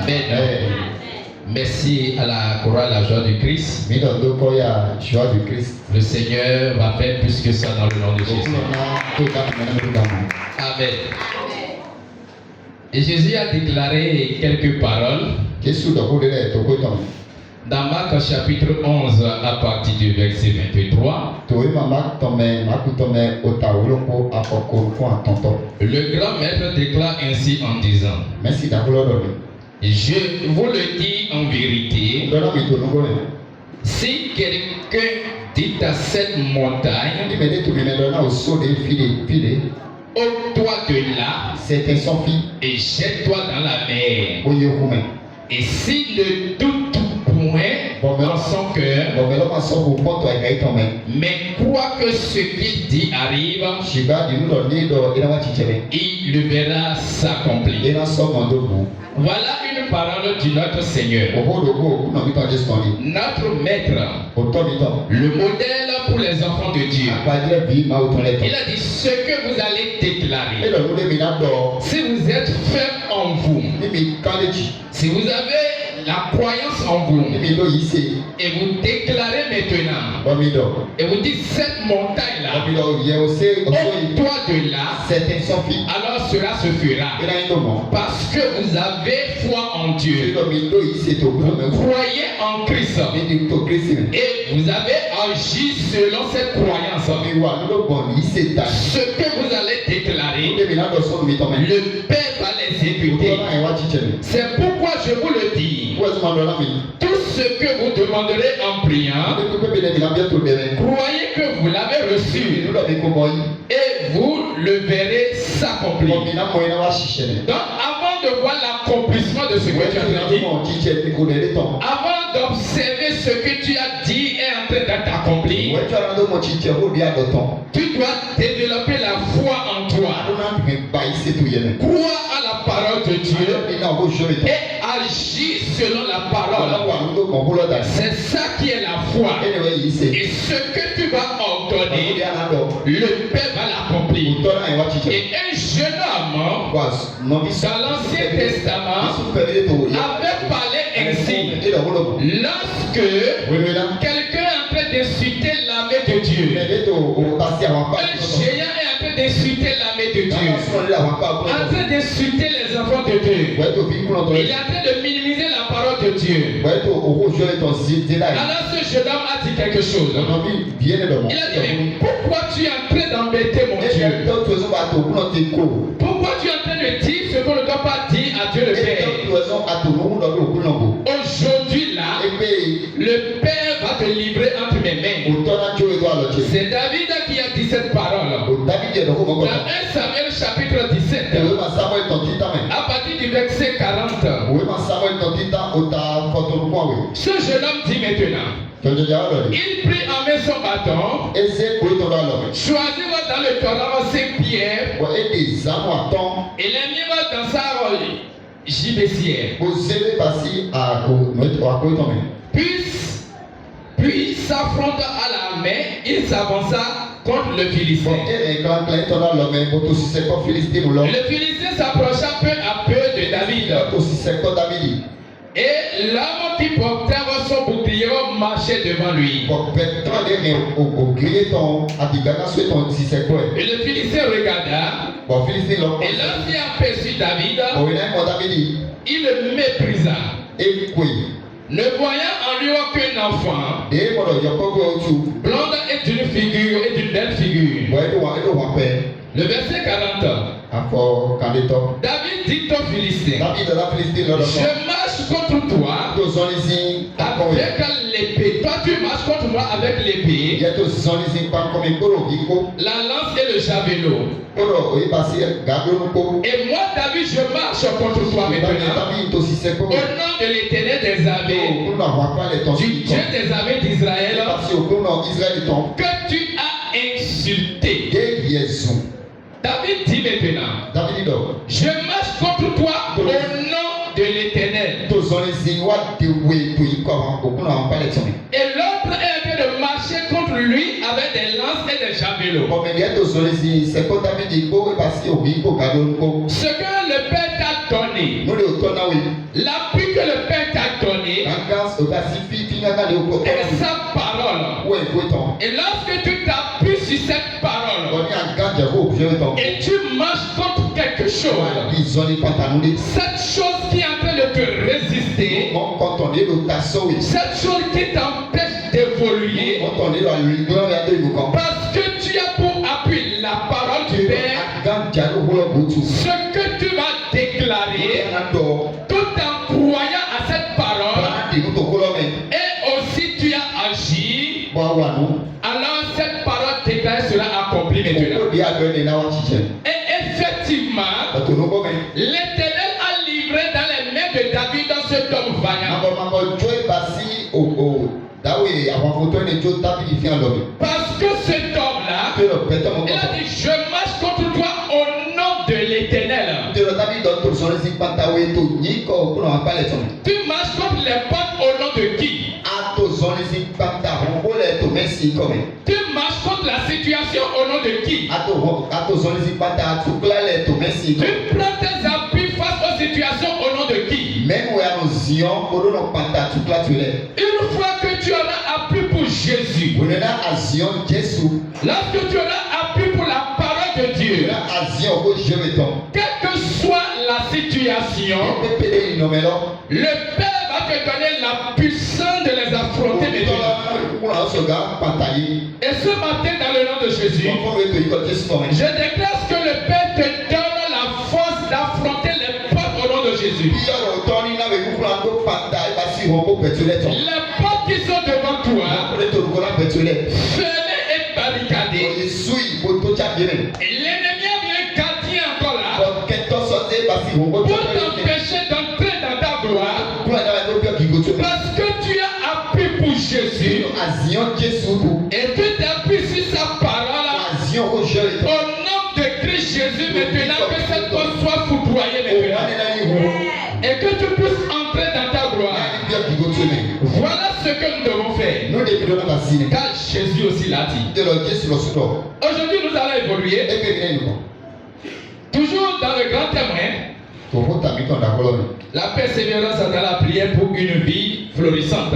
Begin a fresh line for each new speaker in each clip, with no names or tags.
Amen. Merci à la chorale La Joie du Christ. Le Seigneur va faire plus que ça dans le nom de Jésus. Amen. Et Jésus a déclaré quelques paroles dans Marc chapitre 11 à partir du verset 23. Le grand maître déclare ainsi en disant: je vous le dis en vérité, si quelqu'un dit à cette montagne, ôte-toi de là et jette-toi dans la mer, et s'il ne doute point dans son cœur, mais croit que ce qu'il dit arrive, il le verra s'accomplir. Voilà une parole de notre Seigneur, notre maître, le modèle pour les enfants de Dieu. Il a dit: ce que vous allez déclarer, si vous êtes ferme en vous, si vous avez la croyance en vous, et vous déclarez maintenant, et vous dites: cette montagne-là, ôte-toi de là, alors cela se fera, parce que vous avez foi en Dieu, vous croyez en Christ, et vous avez agi selon cette croyance. Ce que vous allez déclarer, le Père va l'exécuter. C'est pourquoi je vous le dis, tout ce que vous demanderez en priant, croyez que vous l'avez reçu, et vous le verrez s'accomplir. Donc avant de voir l'accomplissement de ce que tu as dit, avant d'observer ce que tu as dit est en train d'accomplir, tu dois développer la foi en toi. Crois à la parole de Dieu et agis selon la parole. C'est ça qui est la foi. Et ce que tu vas ordonner, le Père va l'accomplir. Et un jeune homme dans l'Ancien Testament avait parlé ainsi: lorsque quelqu'un est en train d'insulter l'armée de Dieu, un géant est en train d'insulter l'armée de Dieu, en train d'insulter les enfants de Dieu, il est en train de minimiser la parole de Dieu. Alors ce jeune homme a dit quelque chose. Il a dit: mais pourquoi tu es en train d'embêter mon Dieu? Pourquoi tu es en train de dire ce qu'on ne doit pas dire à Dieu le Père? Aujourd'hui là, le Père va te livrer entre mes mains. C'est David qui a dit cette parole. Dans 1 Samuel chapitre 17, à partir du verset 40, ce jeune homme dit maintenant, il prit en main son bâton, choisit dans le torrent ses pierres, et les miens dans sa gibecière. Puis s'affronta à la main, il s'avança contre le Philistin. Le Philistin s'approcha peu à peu de David. Et l'homme qui portait son bouclier marchait devant lui. Et le Philistin regarda. Et lorsqu'il aperçut David, il le méprisa. Ne voyant en lui aucun enfant, blonde et d'une figure et d'une belle figure. Le verset 40. David dit au Philistin: je marche contre toi avec l'épée. Toi tu marches contre moi avec l'épée, la lance et le javelot. Et moi David, je marche contre toi maintenant au nom de l'Éternel des armées, du Dieu des armées d'Israël, que tu as insulté. David dit maintenant: je marche contre toi au nom de l'Éternel. Et l'autre est en train de marcher contre contre lui avec des lances et des javelots. Ce que le Père t'a donné, l'appui que le Père t'a donné, est sa parole. Et lorsque tu t'appuies sur cette parole et tu marches contre quelque chose, cette chose qui est en train de te résister, cette chose qui t'empêche d'évoluer, parce que tu as pour appui la parole du Père, ce que tu vas déclarer, tout en croyant à cette parole, et aussi tu as agi, alors cette parole déclarée sera accomplie maintenant. Et effectivement, l'Éternel a livré dans les mains de David dans cet homme vaillant. Parce que cet homme-là, il a dit, je marche contre toi au nom de l'Éternel. Tu marches contre les portes au nom de qui? Tu marches contre la situation au nom de qui? Tu prends tes appuis face aux situations au nom de qui? Une fois que tu auras appui pour Jésus, lorsque tu auras appui pour la parole de Dieu, quelle que soit la situation, le Père va te donner la puissance de les affronter maintenant. Et ce matin, dans le nom de Jésus, je déclare que le Père te donne la force d'affronter les portes au nom de Jésus. Les portes qui sont devant toi, fermées et barricadées. Et l'ennemi a bien gardé encore là pour t'empêcher d'entrer dans ta gloire. Parce que tu as appris pour Jésus et tu t'appuies sur sa parole au nom de Christ Jésus maintenant, que cette porte soit foudroyée maintenant et que tu puisses entrer dans ta gloire. Voilà ce que nous devons faire, car Jésus aussi l'a dit. Aujourd'hui nous allons évoluer toujours dans le grand témoin, la persévérance dans la prière pour une vie florissante.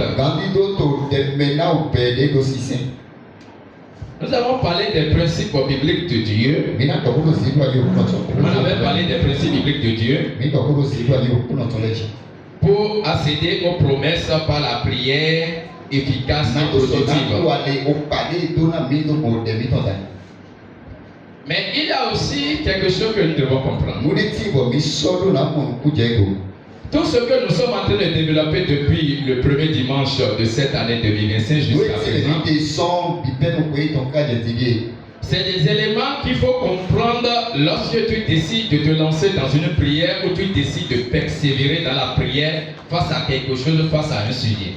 Nous avons parlé des principes bibliques de Dieu. On avait parlé des principes bibliques de Dieu pour accéder aux promesses par la prière efficace et productive. Mais il y a aussi quelque chose que nous devons comprendre. Tout ce que nous sommes en train de développer depuis le premier dimanche de cette année 2025 jusqu'à présent, c'est des éléments qu'il faut comprendre lorsque tu décides de te lancer dans une prière ou tu décides de persévérer dans la prière face à quelque chose, face à un sujet.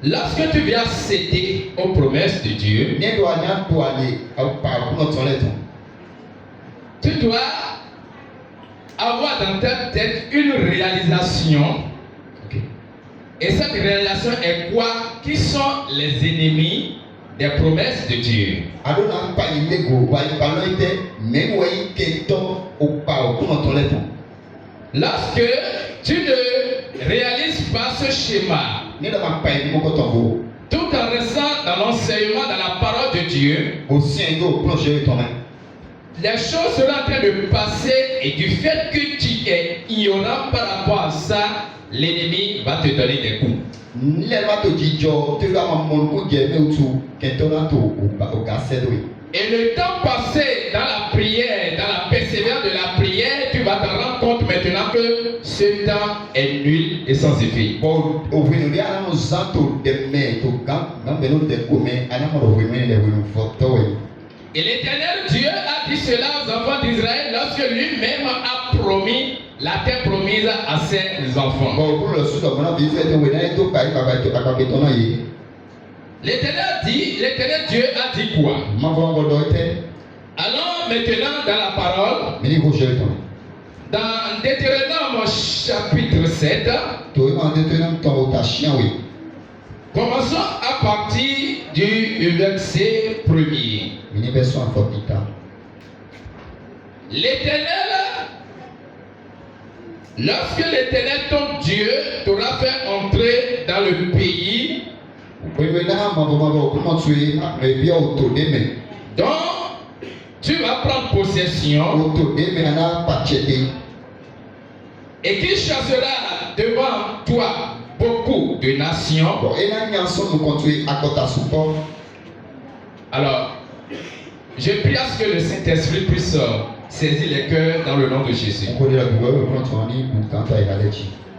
Lorsque tu viens céder aux promesses de Dieu, tu dois avoir dans ta tête une réalisation. Et cette réalisation est quoi? Qui sont les ennemis des promesses de Dieu? Lorsque tu ne réalises pas ce schéma, tout en restant dans l'enseignement, dans la parole de Dieu, les choses seront en train de passer, et du fait que tu es ignorant par rapport à ça, l'ennemi va te donner des coups. Et le temps passé dans la prière, dans la persévérance de la prière, tu vas te rendre compte maintenant que ce temps est nul et sans effet. Et l'Éternel Dieu a dit cela aux enfants d'Israël lorsque lui-même a promis la terre promise à ses enfants. L'Éternel Dieu a dit quoi? Allons maintenant dans la parole. Dans Deutéronome chapitre 7, commençons à partir du verset 1er. L'Éternel, lorsque l'Éternel ton Dieu t'aura fait entrer dans le pays dont tu vas prendre possession et qu'il chassera devant toi beaucoup de nations. Alors, je prie à ce que le Saint-Esprit puisse saisir les cœurs dans le nom de Jésus.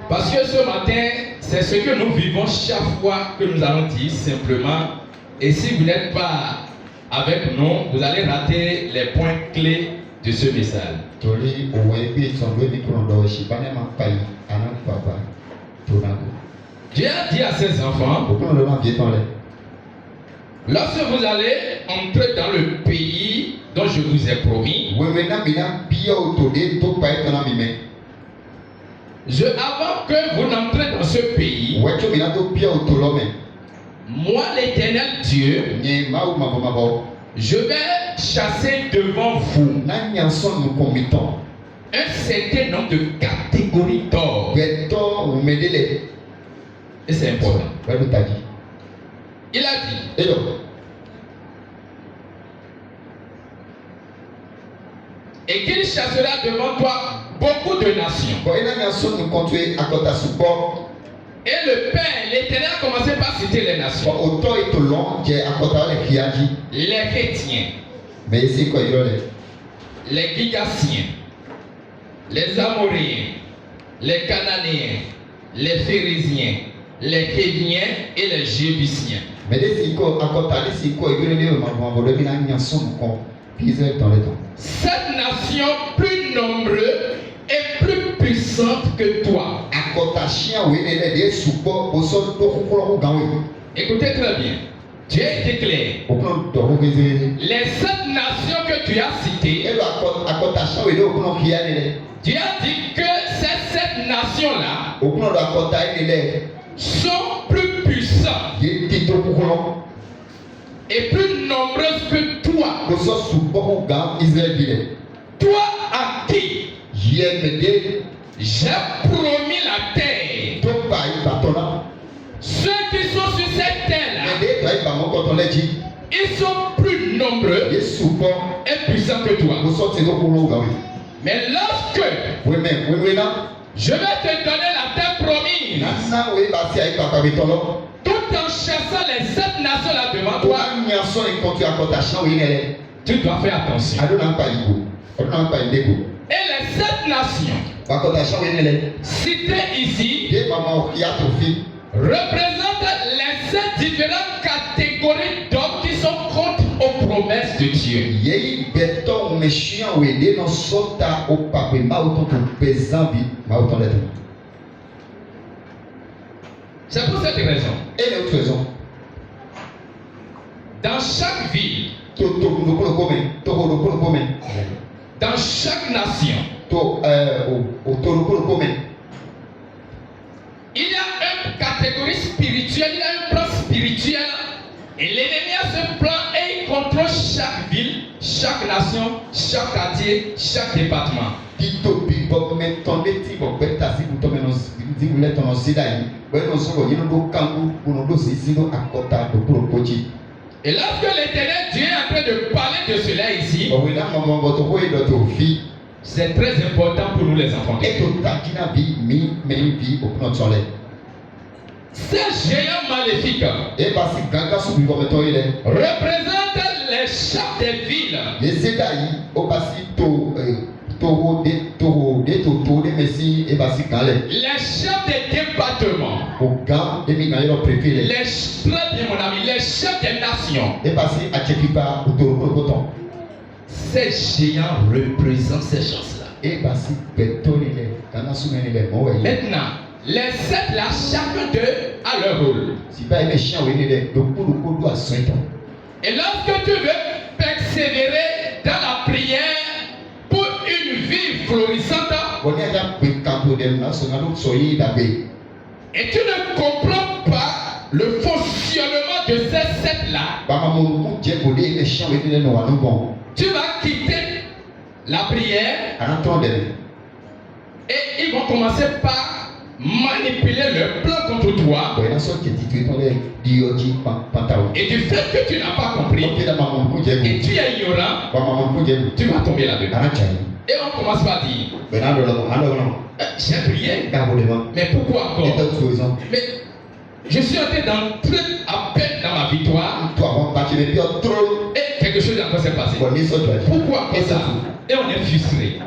Parce que ce matin, c'est ce que nous vivons chaque fois que nous allons dire simplement. Et si vous n'êtes pas avec nous, vous allez rater les points clés de ce message. Dieu a dit à ses enfants, lorsque vous allez entrer dans le pays dont je vous ai promis, avant que vous n'entrez dans ce pays, moi l'Éternel Dieu, je vais chasser devant vous un certain nombre de catégories d'or. Et c'est important. Il a dit, et qu'il chassera devant toi beaucoup de nations. Et le Père, l'Éternel a commencé par citer les nations. Les Chrétiens, les Gigaciens, les Amoréens, les Cananéens, les Phérésiens, les Héviens et les Jébusiens. Cette nation plus nombreuse et plus puissante que toi. Écoutez très bien. Dieu est clair. Les 7 nations que tu as citées, Dieu a dit que ces 7 nations-là sont plus puissantes et plus nombreuses que toi. Toi à qui j'ai promis la terre. Ceux qui sont sur cette terre-là, ils sont plus nombreux et puissants que toi. Mais lorsque je vais te donner la terre promise, tout en chassant les 7 nations là devant toi, tu dois faire attention. Et les 7 nations citées ici représentent les 7 différentes catégories d'hommes qui sont contre aux promesses de Dieu. C'est pour cette raison.
Et l'autre raison.
Dans chaque ville, dans chaque nation, il y a une catégorie spirituelle, il y a un plan spirituel. Et l'ennemi a ce plan et il contrôle chaque ville, chaque nation, chaque quartier, chaque département. Et lorsque l'Éternel Dieu est en train de parler de cela ici, c'est très important pour nous les enfants. Ces géants maléfiques représentent les chefs des villes. Les chefs des départements. Très bien mon ami, les chefs des nations. Ces géants représentent ces choses-là. Maintenant, les 7 là, chacun d'eux a leur rôle. Et lorsque tu veux persévérer dans la prière pour une vie florissante, Et tu ne comprends pas le fonctionnement de ces sept-là. Tu vas quitter la prière et ils vont commencer par manipuler leur plan contre toi. Et du fait que tu n'as pas compris et tu es ignorant, tu vas tomber là-dedans. Et on commence par dire j'ai prié, mais pourquoi encore? Mais je suis en train d'entrer à peine dans ma victoire et quelque chose encore s'est passé. Pourquoi comme ça? Et on est frustré.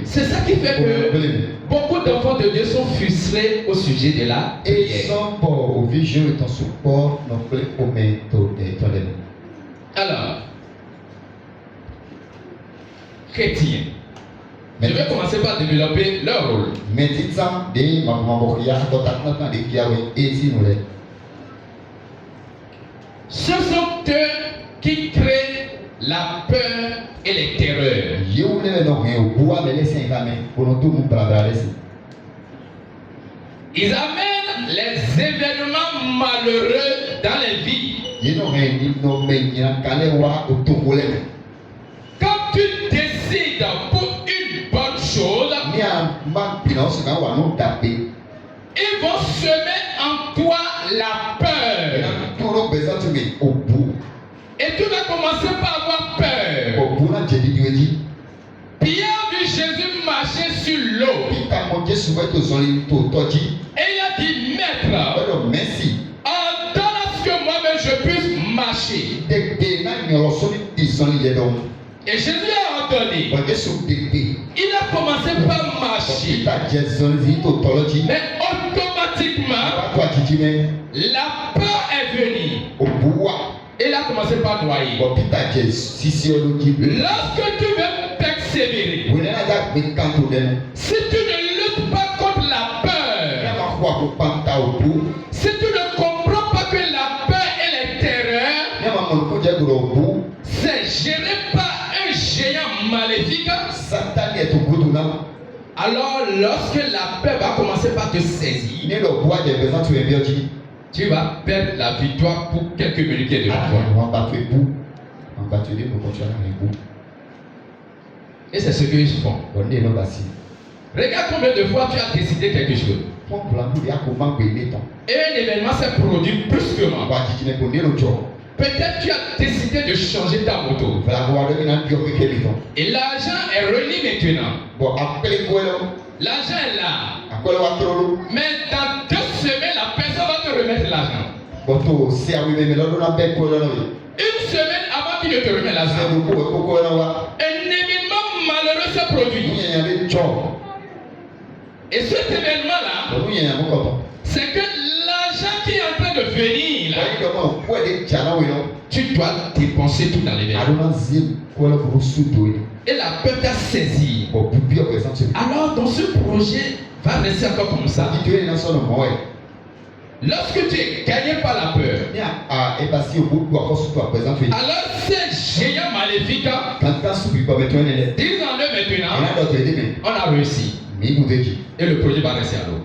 C'est ça qui fait que beaucoup d'enfants de Dieu sont frustrés au sujet de la prière. Alors, chrétiens, je vais commencer par développer leur rôle. Ce sont eux qui créent la peur et les terreurs. Ils amènent les événements malheureux dans les vies. Quand tu décides pour une bonne chose, ils vont semer en toi la peur. Et tu vas commencer par avoir peur. Pierre vit Jésus marcher sur l'eau. Et il a dit, Maître, ordonne à ce que moi-même je puisse marcher. Et Jésus a ordonné. Il a commencé par marcher. Mais automatiquement, la peur est venue. Et il a commencé par noyer. Lorsque tu veux persévérer, si tu ne luttes pas contre la peur, si tu ne comprends pas que la peur et les terreurs, c'est géré par un géant maléfique, alors lorsque la peur va commencer par te saisir, tu vas perdre la victoire pour quelques minutes devant toi. Et c'est ce qu'ils font. Regarde combien de fois tu as décidé quelque chose. Et un événement s'est produit brusquement. Peut-être tu as décidé de changer ta moto. Et l'argent est remis maintenant. L'argent est là. Mais dans 2 semaines, la personne va te remettre l'argent. Une semaine avant qu'il ne te remette l'argent, un événement malheureux s'est produit. Et cet événement-là, c'est que l'argent qui est en train de venir, là, tu dois dépenser tout dans l'événement. Et la peur t'a saisi. Alors, dans ce projet, va rester encore comme ça. Lorsque tu es gagné par la peur, alors ces géants maléfiques, disons-le maintenant, on a réussi. Et le projet va rester à l'eau.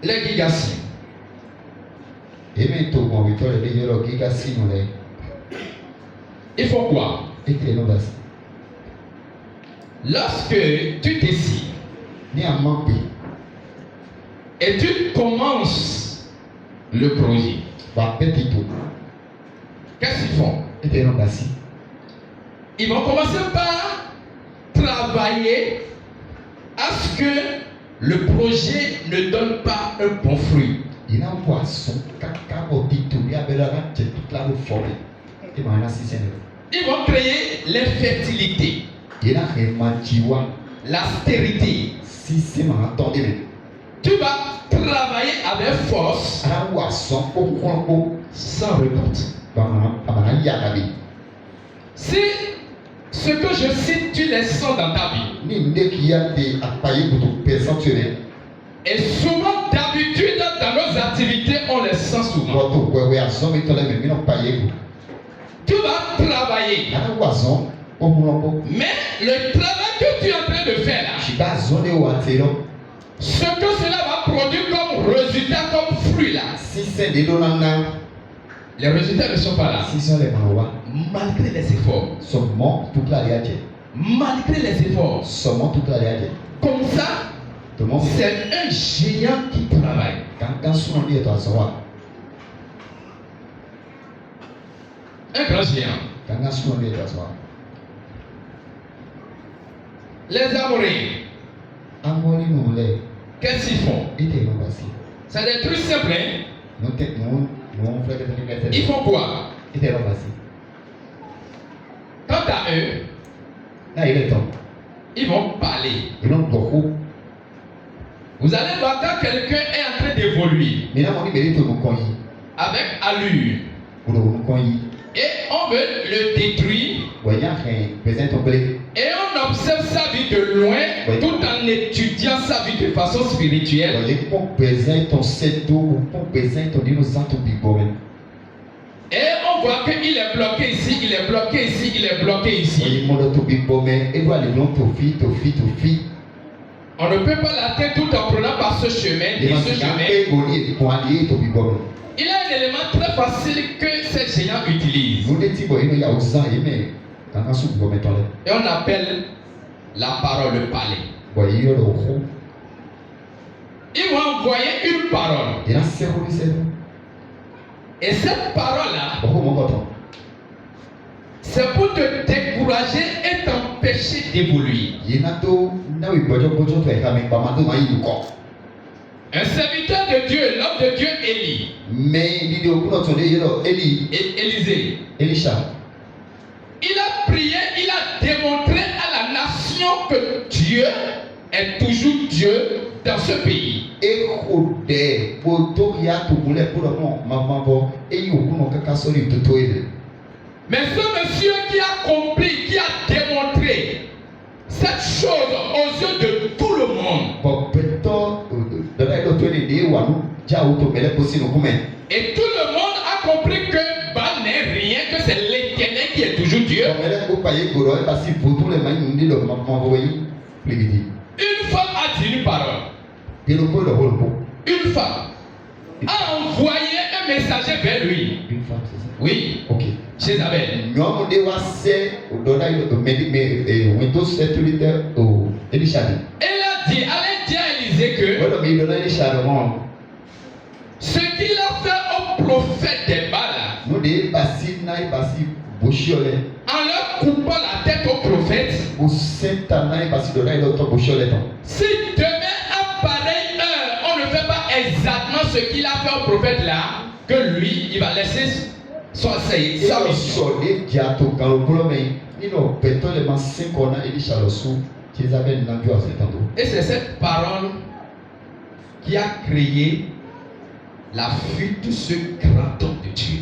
Les gigasignes. Il faut quoi? Lorsque tu décides et tu commences le projet, qu'est-ce qu'ils font? Ils vont commencer par travailler à ce que le projet ne donne pas un bon fruit. Ils vont créer l'infertilité, la stérilité. Tu vas travailler avec force sans récolte. Si ce que je cite, tu les sens dans ta vie, Et souvent, d'habitude, dans nos activités, on les sent souvent. Tu vas travailler. Mais le travail que tu es en train de faire là, ce que cela va produire comme résultat, comme fruit là, les résultats ne sont pas là. Malgré les efforts. Malgré les efforts. Comme ça, c'est un géant qui travaille. Un grand géant. Les Amoréens. Qu'est-ce qu'ils font? C'est des trucs simples. Ils font quoi? Quant à eux, ils vont parler. Vous allez voir quand quelqu'un est en train d'évoluer avec allure et on veut le détruire et on observe sa vie de loin tout en étudiant sa vie de façon spirituelle. Et on voit qu'il est bloqué ici, il est bloqué ici, il est bloqué ici. On ne peut pas l'atteindre tout en prenant par ce chemin. Il y a un élément très facile que ces géants utilisent. Et on appelle la parole le palais. Ils vont envoyer une parole. Et cette parole-là, c'est pour te décourager et t'empêcher d'évoluer. Un serviteur de Dieu, l'homme de Dieu Élie, Élisée, il a prié, il a démontré à la nation que Dieu est toujours Dieu dans ce pays. Mais ce monsieur qui a compris, qui a démontré cette chose aux yeux de tout le monde, et tout le monde a compris que Baal n'est rien, que c'est l'Éternel qui est toujours Dieu. Une femme a dit une parole. Une femme a envoyé un messager vers lui.
Une femme, c'est ça?
Oui.
Ok.
Jézabel.
Elle a
dit, allez dire à Élisée que ce qu'il a fait au prophète des Baal, en leur coupant la tête au prophète, si demain à pareille heure on ne fait pas exactement ce qu'il a fait au prophète là, que lui il va laisser sa mission. Et c'est cette parole qui a créé la fuite de ce grand homme de Dieu.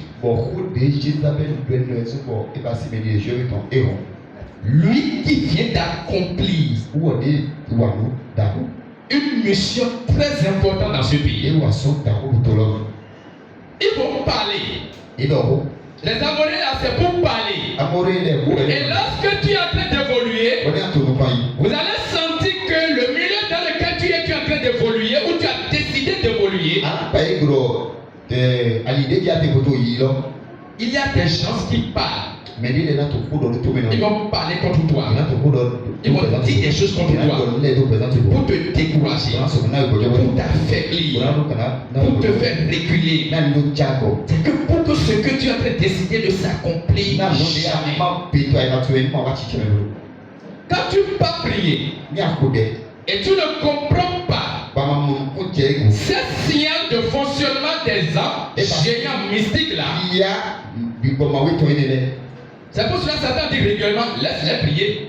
Lui qui vient d'accomplir une mission très importante dans ce pays. Ils vont parler. Les Amoréens là, c'est pour parler. Et lorsque tu es en train d'évoluer, vous allez sentir que le milieu dans lequel tu es en train d'évoluer, où tu as décidé d'évoluer, il y a des gens qui parlent. Ils vont parler contre toi. Ils vont dire des choses contre toi pour te décourager, pour t'affaiblir, pour te faire reculer. C'est que pour que ce que tu es en train de décider de s'accomplir jamais. Quand tu ne peux pas prier et tu ne comprends pas ce signal de fonctionnement des âmes géants mystiques là, c'est pour cela que Satan dit régulièrement, laisse-les prier.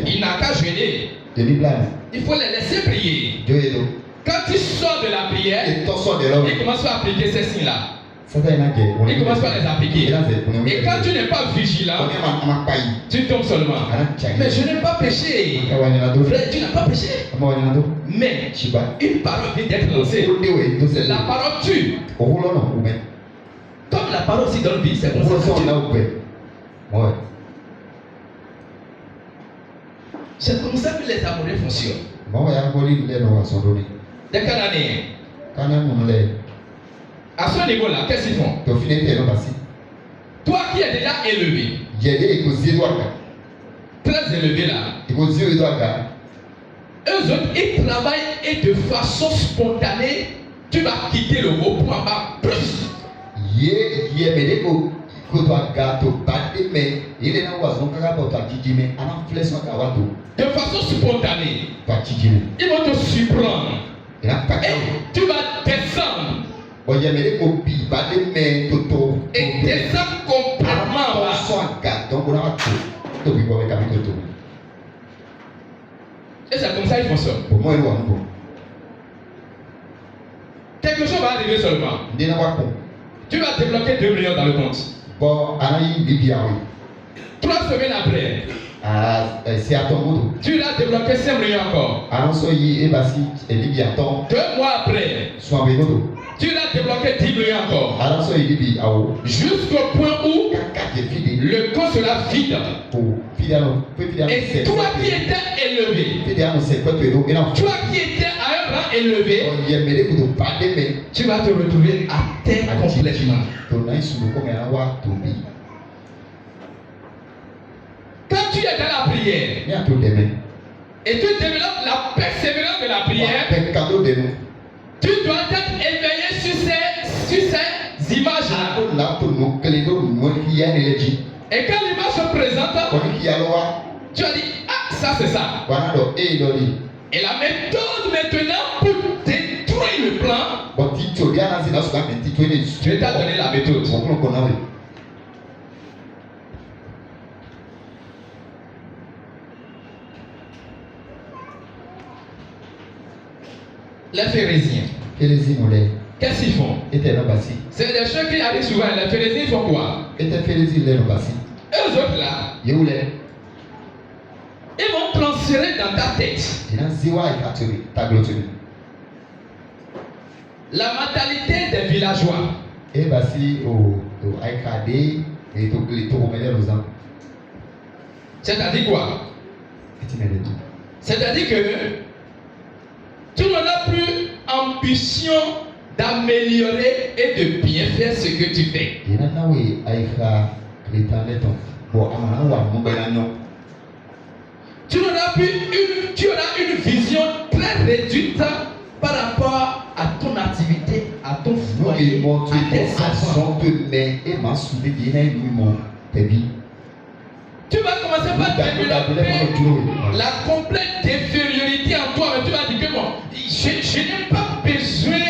Il n'a qu'à jeûner. Il faut les laisser prier. Quand tu sors de la prière, il commence à appliquer ces signes-là. Il commence par les appliquer. Et quand tu n'es pas vigilant, tu tombes seulement. Mais je n'ai pas péché. Frère, tu n'as pas péché. Mais une parole vient d'être lancée. La parole tue. Comme la parole aussi donne vie, c'est pour ça que c'est comme ça que les amoureux fonctionnent. Des Cananéens. À ce niveau-là, qu'est-ce qu'ils font? Toi qui es déjà élevé, très élevé là, eux autres, ils travaillent et de façon spontanée, tu vas quitter le mot pour en bas plus. De façon spontanée, ils vont te surprendre. Et tu vas descendre. Et descendre complètement. Et c'est comme ça qu'ils fonctionnent. Quelque chose va arriver seulement. Tu vas débloquer 2 millions dans le compte. 3 semaines après, tu l'as débloqué 5 millions encore. 2 mois après, tu l'as débloqué 10 millions encore. Jusqu'au point où le compte sera vide. Et toi qui étais élevé, toi qui étais à un rang élevé, tu vas te retrouver à terre complètement. Quand tu es dans la prière et tu développes la persévérance de la prière, tu dois être éveillé sur ces images-là. Et quand l'image se présente, tu as dit, ah, ça c'est ça. Et la méthode maintenant pour détruire le plan, je vais t'en donner la méthode. Les pharisiens, qu'est-ce qu'ils font? C'est des choses qui arrivent souvent. Les pharisiens font quoi? Eux autres là, ils vont transférer dans ta tête la mentalité des villageois. C'est-à-dire quoi? C'est-à-dire que tu n'auras plus ambition d'améliorer et de bien faire ce que tu fais. Tu auras une vision très réduite par rapport à ton activité, à ton foyer, à tes enfants. Tu vas commencer par développer la complète infériorité en toi. Mais tu vas dire que bon, je n'ai pas besoin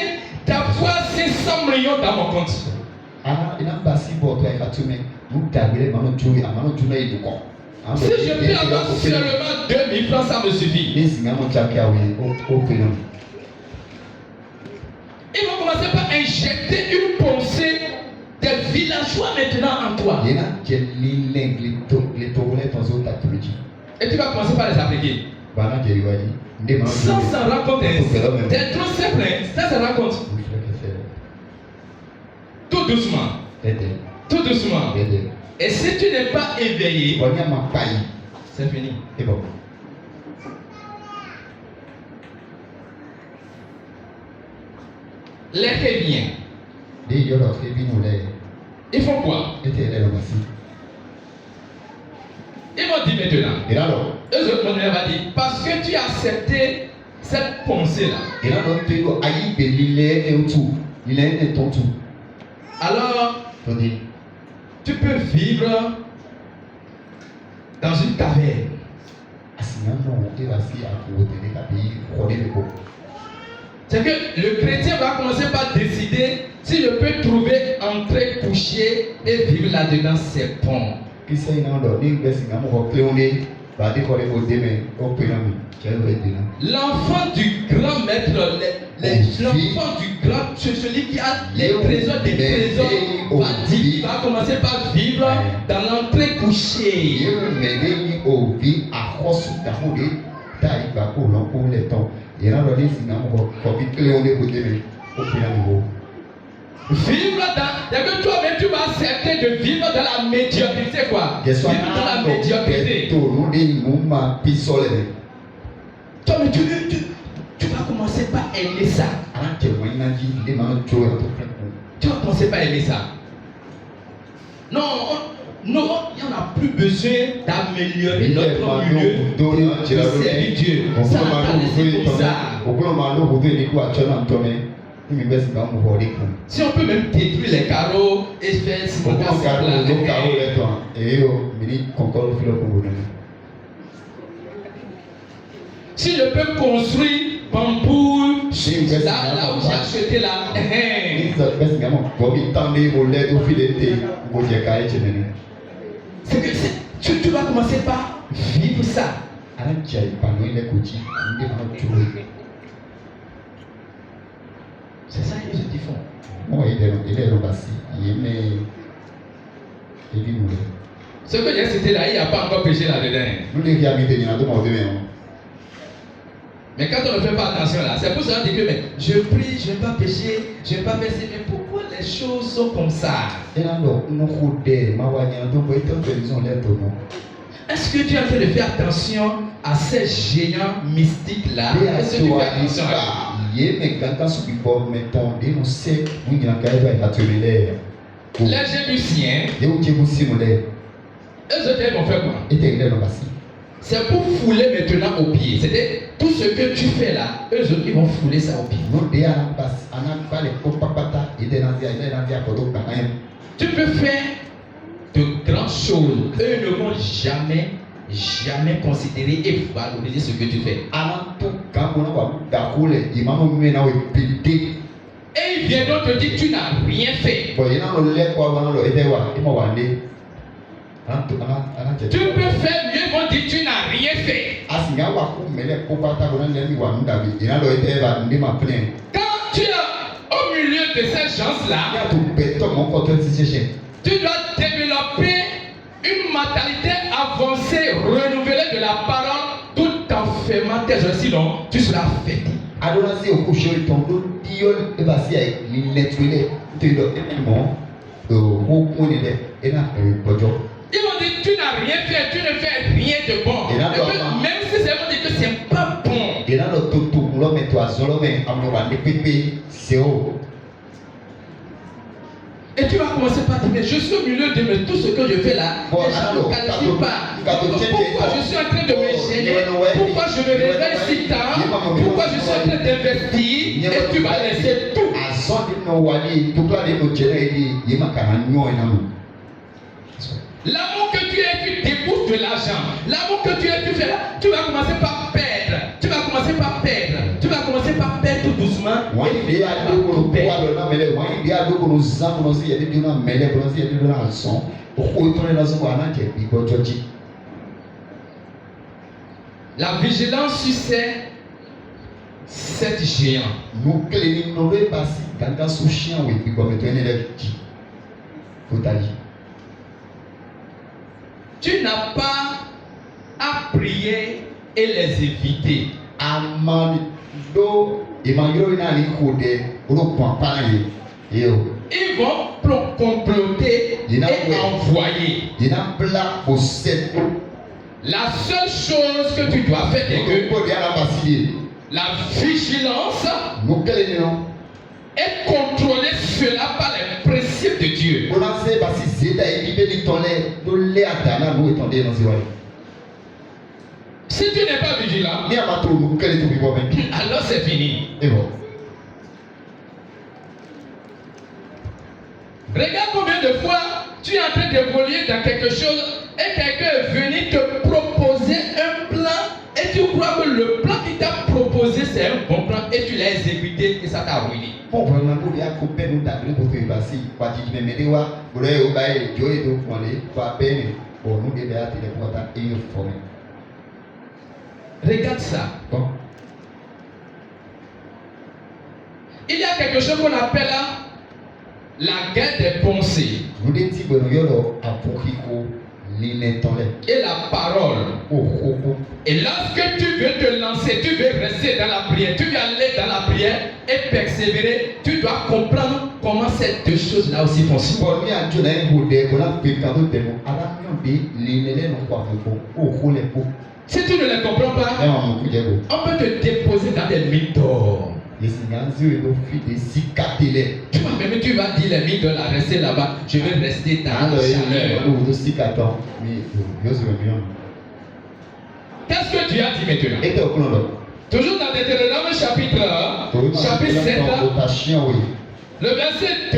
d'avoir 500 millions dans mon compte. Si je peux avoir seulement 2000 francs, ça me suffit. Ils vont commencer par injecter une pensée des villageois maintenant en toi. Et tu vas commencer par les appliquer. Sans s'en rendre compte. C'est trop simple. Ça se rend compte. Tout doucement. Tout doucement. Et si tu n'es pas éveillé, c'est fini. Les Kébiens, ils font quoi? Ils m'ont dit maintenant. Eux autres m'ont dit, parce que tu as accepté cette pensée-là. Alors, tu peux vivre dans une taverne. C'est que le chrétien va commencer par décider si je peux trouver entrée, coucher et vivre là-dedans, c'est bon. L'enfant du grand maître, l'enfant du grand, celui qui a les trésors des trésors, va commencer par vivre dans l'entrée couchée. Vivre dans. Dès que toi-même tu vas accepter de vivre dans la médiocrité, quoi. Vivre dans la médiocrité. Toi, mais tu vas commencer par aimer ça. Tu vas commencer par aimer ça. Non, il n'y en a plus besoin d'améliorer notre milieu de servir Dieu. Ça va laisser comme ça. Si on peut même détruire les carreaux et faire si je peux construire bambou, là où j'ai acheté là. C'est que tu vas commencer par vivre ça. C'est ça que les autres font. Ce que j'ai cité là, il n'y a pas encore péché là-dedans. Mais quand on ne fait pas attention là, c'est pour ça qu'on dit que mais, je prie, je ne vais pas pécher, je ne vais pas baisser. Mais pourquoi les choses sont comme ça? Est-ce que tu es en train de faire attention à ces géants mystiques là? Est-ce que tu fais attention à ça? Les Jébusiens, eux autres ils vont faire quoi? C'est pour fouler maintenant au pied. C'était tout ce que tu fais là, eux autres ils vont fouler ça au pied. Tu peux faire de grandes choses. Eux ne vont jamais considérer et valoriser ce que tu fais. Et il vient donc te dire que tu n'as rien fait. Tu peux faire mieux, ils vont dire que tu n'as rien fait. Quand tu es au milieu de ces gens-là, tu dois développer une mentalité avancée, renouvelée de la parole, tout en fermant tes yeux, sinon tu seras fait. Ils vont dire tu n'as rien fait, tu ne fais rien de bon. Même si c'est vont dire que c'est pas bon. Et tu vas commencer par dire mais je suis au milieu de tout ce que je fais là. Et je ne qualifie pas. Pourquoi je suis en train de me gêner? Pourquoi je me réveille si tard? Pourquoi je suis en train d'investir? Et tu vas laisser tout. L'amour que tu as, tu débourses de l'argent. L'amour que tu as, tu fais là, tu vas commencer par perdre. Tu vas commencer par perdre. Tu vas commencer par perdre tout doucement. La vigilance sur ces géants. Tu n'as pas à prier et les éviter. Ils vont comploter et envoyer. La seule chose que tu dois faire est que la vigilance et contrôler cela par les principes de Dieu. Si tu n'es pas vigilant, alors c'est fini. Regarde combien de fois tu es en train d'évoluer dans quelque chose et quelqu'un est venu te proposer un plan et tu crois que le plan qu'il t'a proposé c'est un bon plan et tu l'as exécuté et ça t'a ruiné. Regarde ça. Bon. Il y a quelque chose qu'on appelle la guerre des pensées. Et la parole. Et lorsque tu veux te lancer, tu veux rester dans la prière, tu veux aller dans la prière et persévérer, tu dois comprendre comment ces deux choses-là aussi fonctionnent. Si tu ne les comprends pas, on peut te déposer dans des mines d'or. Tu vas dire les mines d'or, rester là-bas, je vais rester dans la chaleur. Qu'est-ce que Dieu a dit maintenant? Toujours dans Deutéronome chapitre 7, le verset 2.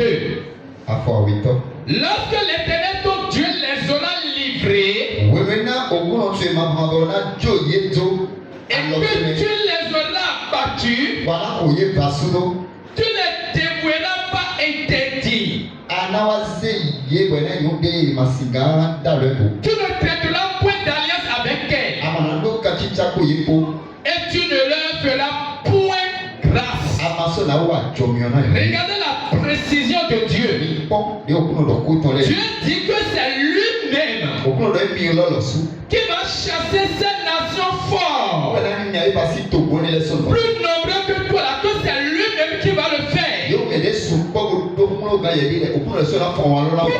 Lorsque l'Éternel ton Dieu les aura livrés, et que tu les auras battus, tu ne dévoueras pas interdit. Tu ne traiteras point d'alliance avec elle. Et tu ne leur feras point grâce. Regardez la précision de Dieu. Dieu dit que c'est lui-même qui va chasser ces nations fortes. Plus nombreux que toi, là, que c'est lui-même qui va le faire. Pour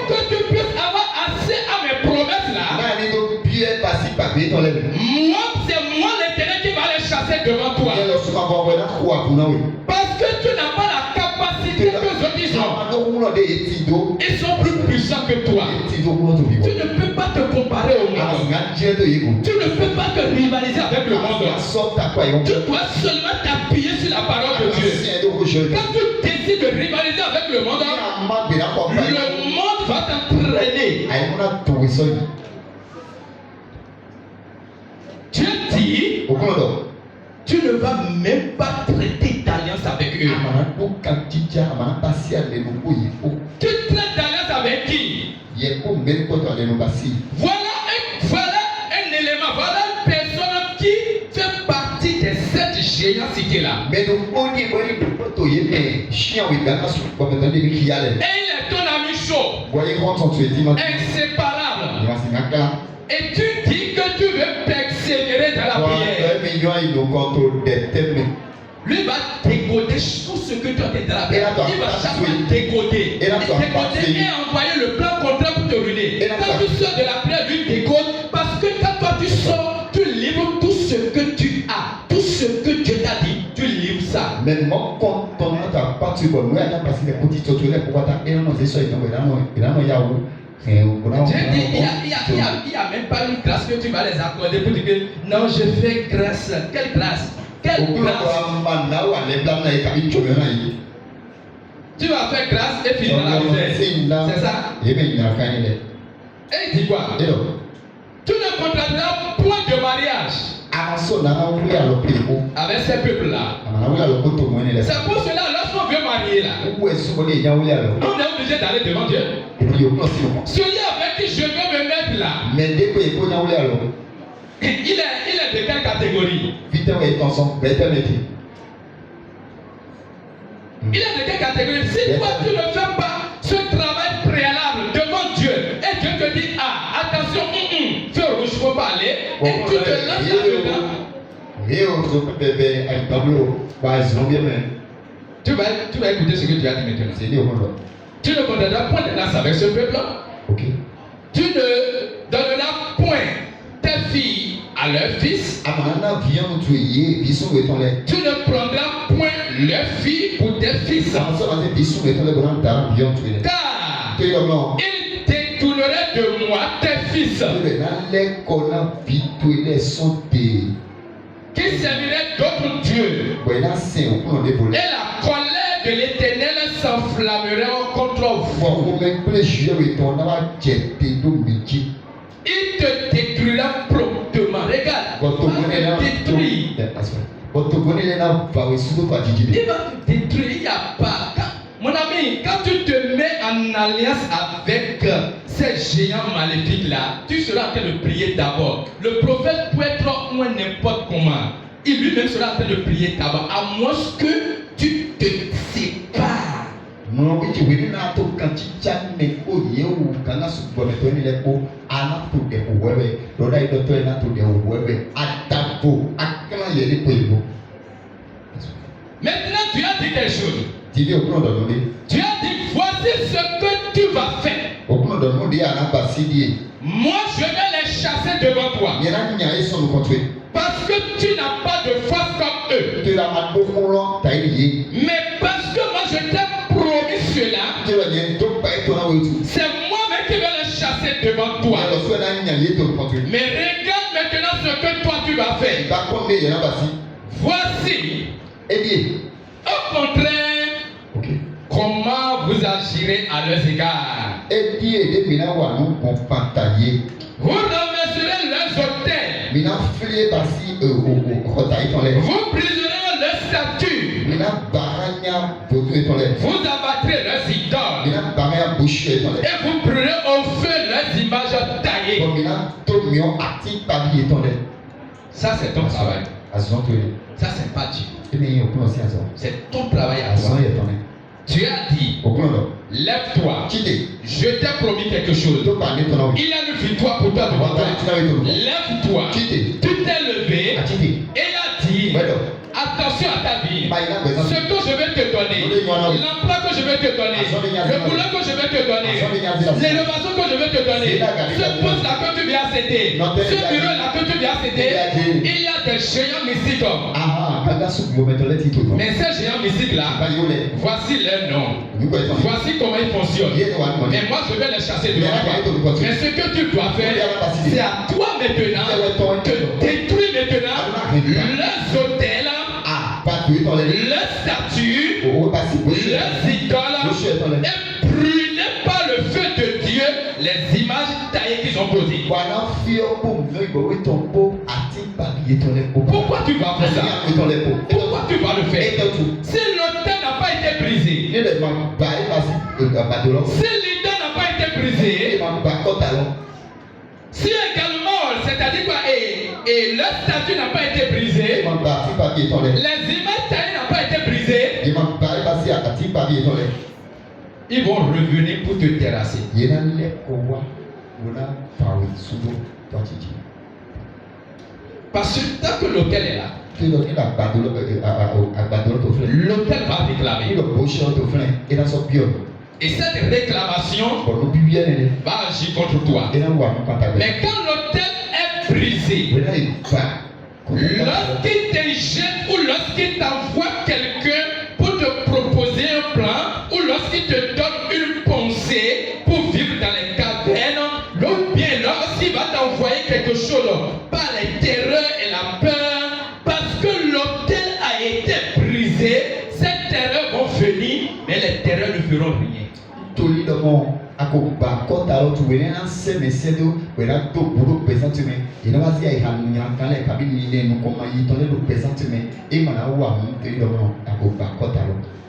que tu puisses avoir accès à mes promesses là. Moi, c'est moi l'Éternel qui va les chasser devant toi. Parce que tu n'as pas la capacité que les autres ont. Ils sont plus puissants que toi. Tu ne peux pas te comparer au monde. Tu ne peux pas te rivaliser avec le monde. Tu dois seulement t'appuyer sur la parole de Dieu. Quand tu décides de rivaliser avec le monde va t'entraîner. Dieu dit, tu ne vas même pas traiter d'alliance avec eux. Tu traites d'alliance avec qui? Voilà un élément, voilà une personne qui fait partie des 7 géants cités là. Et il est ton ami chaud, inséparable. Et tu dis que tu veux persévérer dans la prière. Lui va décoder tout ce que tu as fait dans la prière. Il va chaque fois décoder. Et envoyer le plan contraire pour te ruiner. Quand tu sors de la prière, lui décode. Parce que quand toi tu sors, tu livres tout ce que tu as. Tout ce que Dieu t'a dit, tu livres ça.
Maintenant, quand on n'a pas de bon, nous avons passé des petites autres pour voir et non, c'est ça, il y a
Dieu dit, il n'y a même pas une grâce que tu vas les accorder pour dire que non, je fais grâce. Quelle grâce? Quelle grâce? Tu vas faire grâce et finir dans la misère. C'est ça? Et il dit quoi? Tu ne contracteras point de mariage avec ces peuples-là. C'est pour cela, lorsqu'on veut marier là, on est obligé d'aller devant Dieu. Celui avec qui je veux me mettre là, il est de quelle catégorie? Il est de quelle catégorie? Si toi tu ne fais pas ce travail préalable devant Dieu et Dieu te dit attention, feu rouge, il ne faut pas aller, et tu te lances là-dedans, tu vas écouter ce que tu as dit maintenant. Tu ne condamneras point de grâce avec ce peuple-là.
Okay.
Tu ne donneras point tes filles à leurs fils. Tu ne prendras point leurs filles pour tes fils. Car ils détourneraient de moi tes fils, qui serviraient d'autres dieux. Et la colère de l'Éternel s'enflammerait contre vous. Il te détruira promptement. Regarde, il va te détruire. Il va te détruire. Il n'y a pas. Mon ami, quand tu te mets en alliance avec ces géants maléfiques là, tu seras en train de prier d'abord. Le prophète peut être au moins n'importe comment. Il lui-même sera en train de prier tabac, à moins que tu te sépares.
Non, oui, tu veux dire que quand tu tiens mes couilles ou quand tu as souffert de toi, il est pour aller tout de vous, ouais, l'autre est de toi, il a tout de vous, ouais, à ta peau, à quand il est pour vous.
Maintenant, tu as dit quelque chose.
Tu dis au plan de nous.
Tu as dit, voici ce que tu vas faire.
Au plan de nous, il a pas si dit.
Moi, je vais les chasser devant toi.
Il y a une sont nous contre.
Parce que tu n'as pas de foi comme eux.
Tu l'as mal beaucoup long, t'as lié.
Mais parce que moi, je t'ai promis cela.
Tu l'as dit, tu pas être là où tu.
C'est moi-même qui vais les chasser devant toi. Mais regarde maintenant ce que toi tu vas faire. Voici. Au contraire, comment vous agirez à leurs égards. Vous renverserez leurs autels. Vous briserez leurs statues. Vous abattrez leurs idoles. Et vous brûlerez au feu leurs images taillées. Ça c'est ton travail. Ça c'est pas Dieu. C'est ton travail à toi. Tu as dit, lève-toi. Je t'ai promis quelque chose. Il y a une victoire pour toi devant toi. Lève-toi. Tu t'es levé et il a dit, attention à ta vie. Ce que je vais te donner, l'emploi que je vais te donner, le boulot que je vais te donner, l'élévation que je vais te donner, ce poste-là que tu viens céder, ce bureau-là que tu viens céder, il y a des géants mystiques. Mais ces géants mystiques-là, voici leur nom. Voici comment ils fonctionnent. Mais moi, je vais les chasser devant toi. Mais ce que tu dois faire, c'est à toi maintenant de détruire maintenant leurs hôtels, leurs statues, leurs idoles, et brûler par le feu de Dieu les images taillées qu'ils ont posées. Pourquoi tu vas faire ça? Pourquoi tu vas le faire? Si l'autel n'a pas été brisé, si l'idole n'a pas été brisé, si également, c'est-à-dire quoi, et le statut n'a pas été brisé, les images taillées n'ont pas été brisées, ils vont revenir pour te terrasser. Parce que tant que l'autel est là, l'autel va réclamer. Et cette réclamation va agir contre toi. Mais quand l'autel est brisé, lorsqu'il te jette ou lorsqu'il t'envoie quelqu'un pour te proposer un plan, ou lorsqu'il te donne une pensée pour vivre dans les cavernes, ou bien lorsqu'il va t'envoyer quelque chose par les terreurs et la peur, parce que l'autel a été brisé, ces terreurs vont venir, mais les terreurs ne feront rien.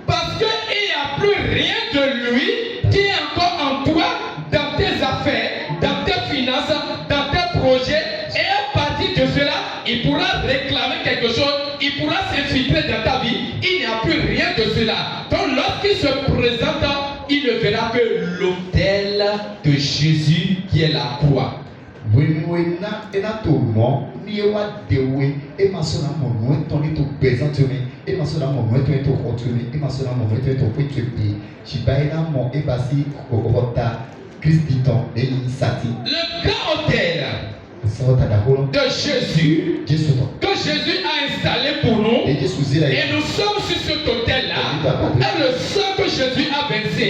Parce qu'il n'y a plus rien de lui qui est encore en toi, dans tes affaires, dans tes finances, dans tes projets, et à partir de cela, il pourra réclamer quelque chose, il pourra s'infiltrer dans ta vie, il n'y a plus rien de cela. Donc lorsqu'il se présente, il ne verra que l'autel de Jésus qui est la croix. Le grand autel de Jésus que Jésus a installé pour nous, et nous sommes sur cet autel-là, et le sang que Jésus a versé,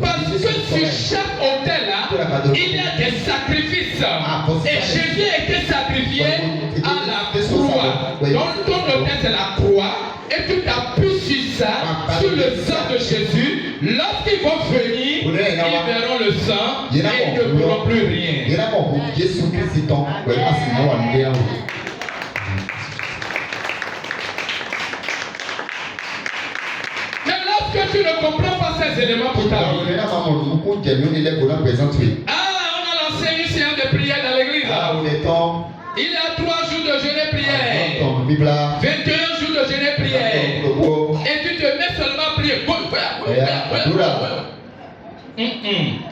parce que sur chaque autel-là, il y a des sacrifices, et Jésus a été sacrifié à la croix. Donc ton autel c'est la croix, et tu t'appuies sur ça, sur le sang de Jésus. Lorsqu'ils vont venir, ils verront le sang et ils ne pourront plus rien. Mais lorsque tu ne comprends pas ces éléments pour ta vie, on a lancé une séance de prière dans l'église. Il y a 3 jours de jeûne et prière. jours de jeûne et prière. Et tu te mets seulement à prier.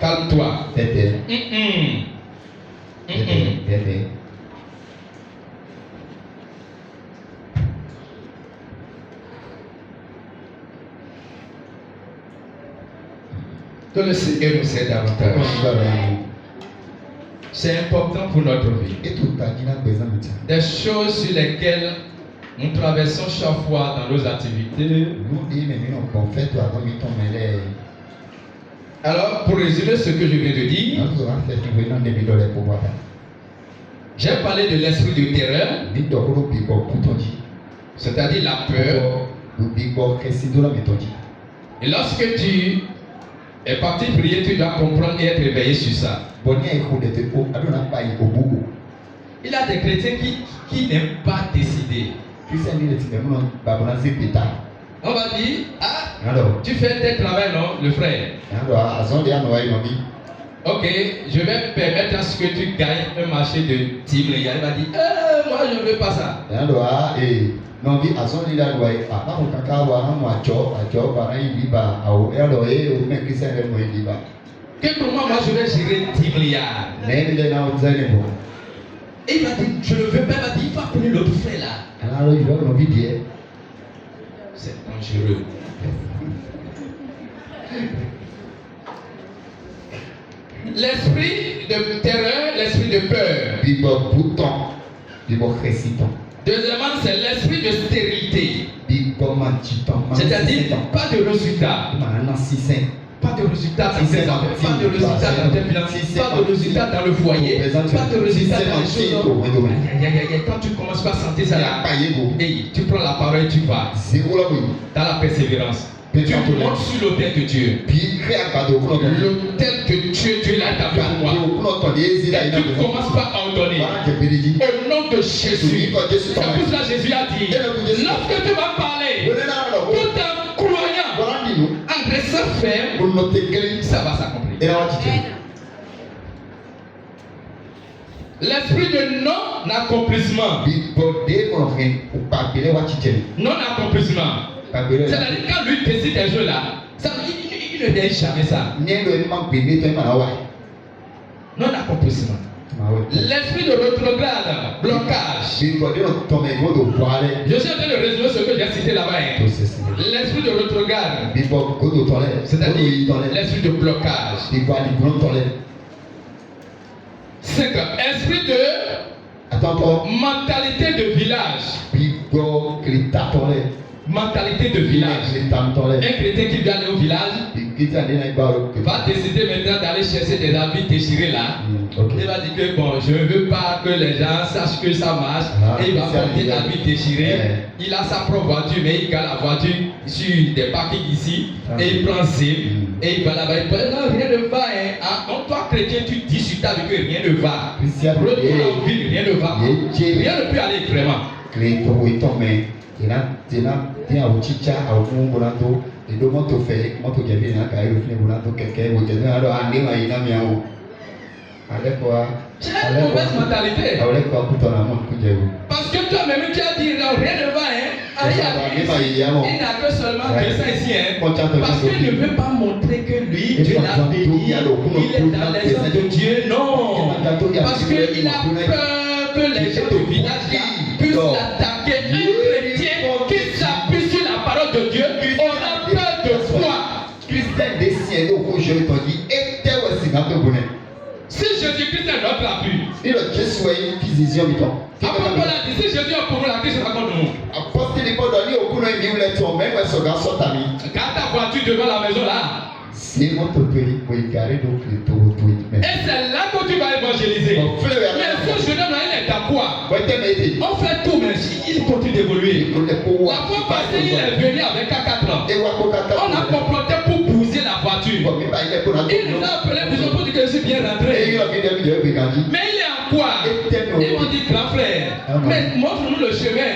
Calme-toi. Que le Seigneur nous aide davantage. C'est important pour notre vie. Des choses sur lesquelles nous traversons chaque fois dans nos activités. Alors, pour résumer ce que je viens de dire, j'ai parlé de l'esprit de terreur, c'est-à-dire la peur. Et lorsque tu es parti prier, tu dois comprendre et être éveillé sur ça. Il y a des chrétiens qui n'aiment pas décider. On va dire, tu fais tel travail, non, le frère. Ok, je vais permettre à ce que tu gagnes un marché de 10 milliards. Il va dire, moi je ne veux pas ça. Que comment moi je vais gérer 10 milliards? Et il va dire, je ne veux pas, il va dire, il faut appeler l'autre frère là. C'est dangereux. L'esprit de terreur, l'esprit de peur. Deuxièmement, c'est l'esprit de stérilité. C'est-à-dire pas de résultat. Pas de résultat dans tes affaires, pas de résultat dans tes finances, pas de résultat dans le foyer, pas de résultat dans les choses. Quand tu commences pas à sentir ça là, hey, tu prends la parole et tu vas dans la persévérance. Tu montes sur l'autel de Dieu. L'autel de Dieu, Dieu l'a établi pour moi. Et tu ne commences pas à ordonner. Au nom de Jésus. C'est pour cela que Jésus a dit, lorsque tu vas parler, tout en croyant, en restant ferme, ça va s'accomplir. L'esprit de non-accomplissement. Non-accomplissement. C'est-à-dire quand lui décide un jeu là, il ne dit jamais ça. Non-accomplissement. L'esprit de rétrograde, blocage. Je suis en train de résumer ce que j'ai cité là-bas. L'esprit de rétrograde, c'est-à-dire l'esprit de blocage. 5. Esprit de mentalité de village. Mentalité de village. Un chrétien qui vient aller au village va décider maintenant d'aller chercher des habits déchirés là. Il va dire que bon, je ne veux pas que les gens sachent que ça marche. Et il va porter des habits déchirés. Il a sa propre voiture, mais il garde la voiture sur des parkings ici. Et il prend zip. Et il va là-bas. Il dit non, rien ne va. Donc toi chrétien, tu dis sur ta vie que rien ne va. Rien ne va. Rien ne peut aller vraiment. C'est une mauvaise mentalité. Parce que toi-même tu as dit non, rien ne va. Il n'a que seulement que ça ici. Parce qu'il ne veut pas montrer que lui, Dieu l'a béni. Il est dans les œuvres de Dieu. Non. Parce qu'il a peur que les gens du village puissent l'attaquer. Un chrétien qui s'appuie sur la parole de Dieu aura peur de foi. Si Jésus-Christ est notre appui, après Paul a dit, si Jésus est pour nous, la Christ sera contre nous. Garde ta voiture devant la maison là. Et c'est là que tu vas évangéliser. Mais ce jeune homme là, il est à quoi? On fait tout, mais il continue d'évoluer. La fois passée, il est venu avec 4 ans. On a comploté pour bouger la voiture. Il nous a appelé pour dire que je suis bien rentré. Mais il est à quoi? Ils m'ont dit, grand frère, mais montre-nous le chemin.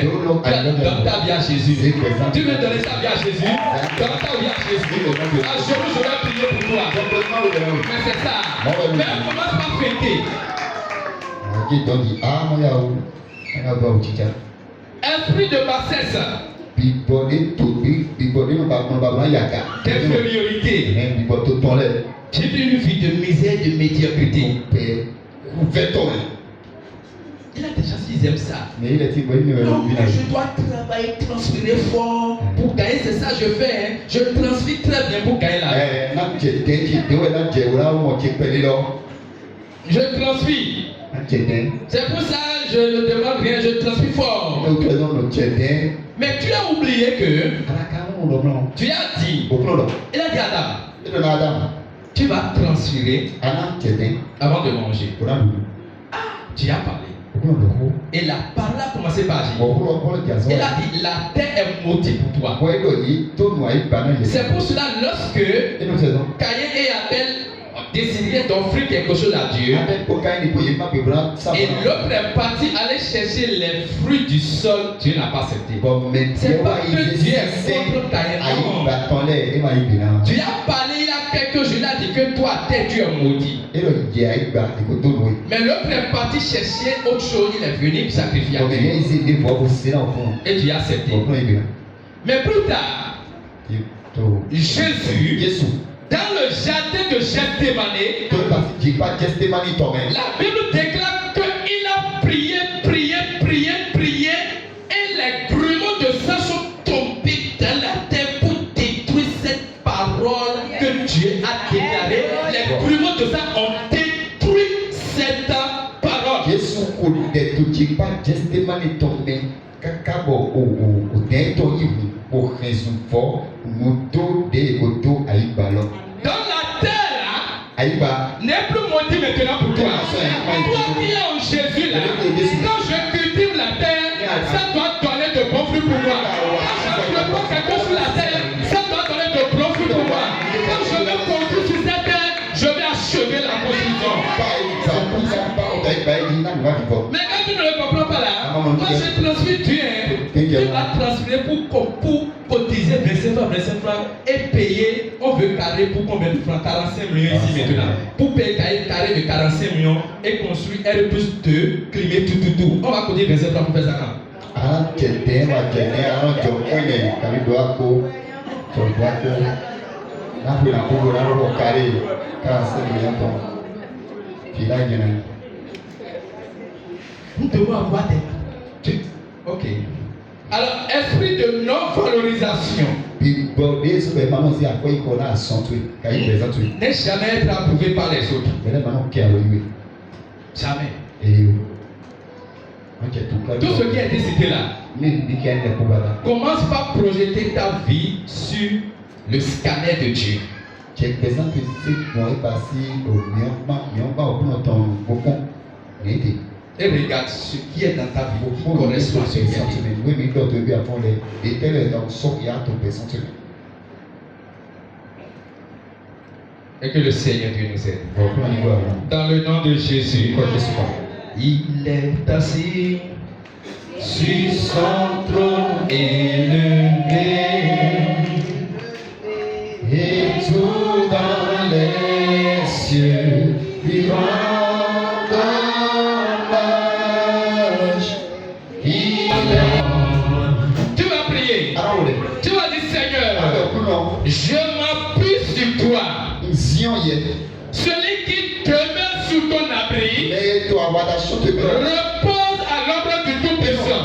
Donne ta vie à Jésus. Tu veux donner ta vie à Jésus? Donne ta vie à Jésus. À genoux, je vais prier pour toi. Mais c'est ça. Mais on commence par fêter. Esprit de bassesse. D'infériorité. J'ai vu une vie de misère, de médiocrité. Il a déjà dit ils aiment ça. Non, je dois travailler, transpirer fort pour gagner. C'est ça que je fais. Hein. Je transpire très bien pour gagner la vie. Je transpire. C'est pour ça que je ne demande rien, je transpire fort. Mais tu as oublié que tu as dit, il a dit à Adam, tu vas transpirer avant de manger. Ah, tu as parlé. Et la parole a commencé par dire. Il a dit, la terre est maudite pour toi. C'est pour cela, lorsque Caïn et Abel décidaient d'offrir quelque chose à Dieu, et l'autre est parti aller chercher les fruits du sol, Dieu n'a pas accepté. C'est pas que Dieu est contre Caïn. Dieu a parlé il y a quelques jours, il a dit que toi, terre, tu es maudit. Mais l'autre est parti chercher autre chose, il est venu sacrifier à Dieu. Et Dieu a accepté. Mais plus tard, Jésus, dans le jardin de Gethsémani, la Bible déclare qu'il a prié, et les grumeaux de sang sont tombés dans la terre pour détruire cette parole que Dieu a déclarée. Les grumeaux de sang ont détruit cette parole. Dans la terre n'est plus maudit maintenant pour toi. Toi qui es en Jésus là, quand je cultive la terre, ça doit donner de bons fruits pour moi. Quand je prépare quelque chose sur la terre, ça doit donner de bons fruits pour moi. Quand je vais construire sur cette terre, je vais achever la construction. Mais quand tu ne le comprends pas là, moi je transmets Dieu. Tu vas transférer pour cotiser 25 francs et payer. On veut carré pour combien de francs? 45 millions ici maintenant. Pour payer carré de 45 millions et construire R+2, climat tout. On va cotiser 25 francs pour faire ça. Nous devons avoir des... Ok. Alors, esprit de non-valorisation. N'est jamais être approuvé par les autres. Jamais. Tout ce qui a été cité là, commence par projeter ta vie sur le scanner de Dieu. Et regarde ce qui est dans ta vie correspond à ce qui est. Et que le Seigneur Dieu nous aide. Dans le nom de Jésus, il est assis sur son trône élevé, et tout dans les cieux vivant. Tu vas prier. Tu vas dire Seigneur, je m'appuie sur toi. Celui qui demeure sous ton abri repose à l'ombre du Tout-Puissant.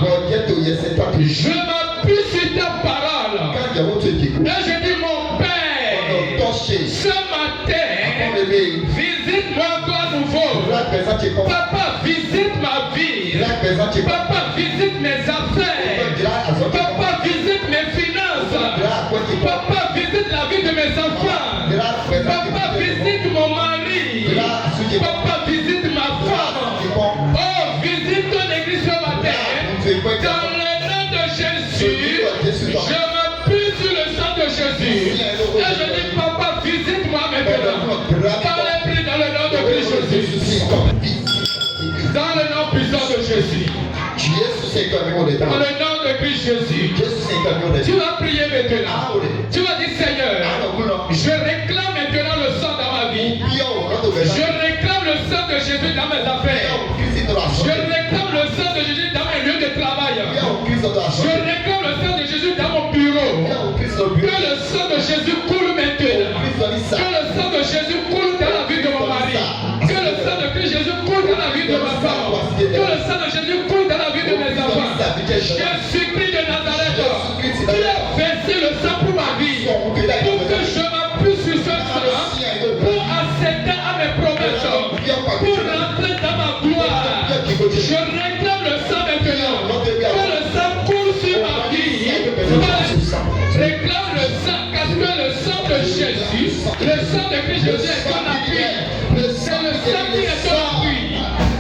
Je m'appuie sur ta parole. Et je dis mon Père, ce matin, visite-moi encore nouveau. Papa, visite ma vie. Papa, visite mes affaires. Papa, visite mes finances. Papa, visite la vie de mes enfants. Papa, visite mon mari. Papa, visite ma femme. Oh, visite ton église ce matin. Dans le nom de Jésus, je m'appuie sur le sang de Jésus. Et je dis, Papa, visite-moi maintenant. Par les prix dans le nom de Christ Jésus. Dans le nom puissant de Jésus. Dans le nom de Christ Jésus. Tu vas prier maintenant. Tu vas dire, Seigneur, je réclame maintenant le sang dans ma vie. Je réclame le sang de Jésus dans mes affaires. Je réclame le sang de Jésus dans mes lieux de travail. Je réclame le sang de Jésus dans mon bureau. Que le sang de Jésus coule maintenant. Que le sang de Jésus coule dans la vie de mon mari. Que le sang de Christ Jésus coule dans la vie de ma femme. Que le sang de Jésus coule dans la vie de mes enfants. Jésus-Christ de Nazareth, tu as versé le sang pour ma vie. Pour que je m'appuie sur ce sang. Pour accéder à mes promesses. Pour rentrer dans ma gloire. Je réclame le sang maintenant. Que le sang coule sur ma vie. Réclame le sang, parce que le sang de Jésus, le sang de Christ Jésus est ton appui. C'est le sang qui est ton appui.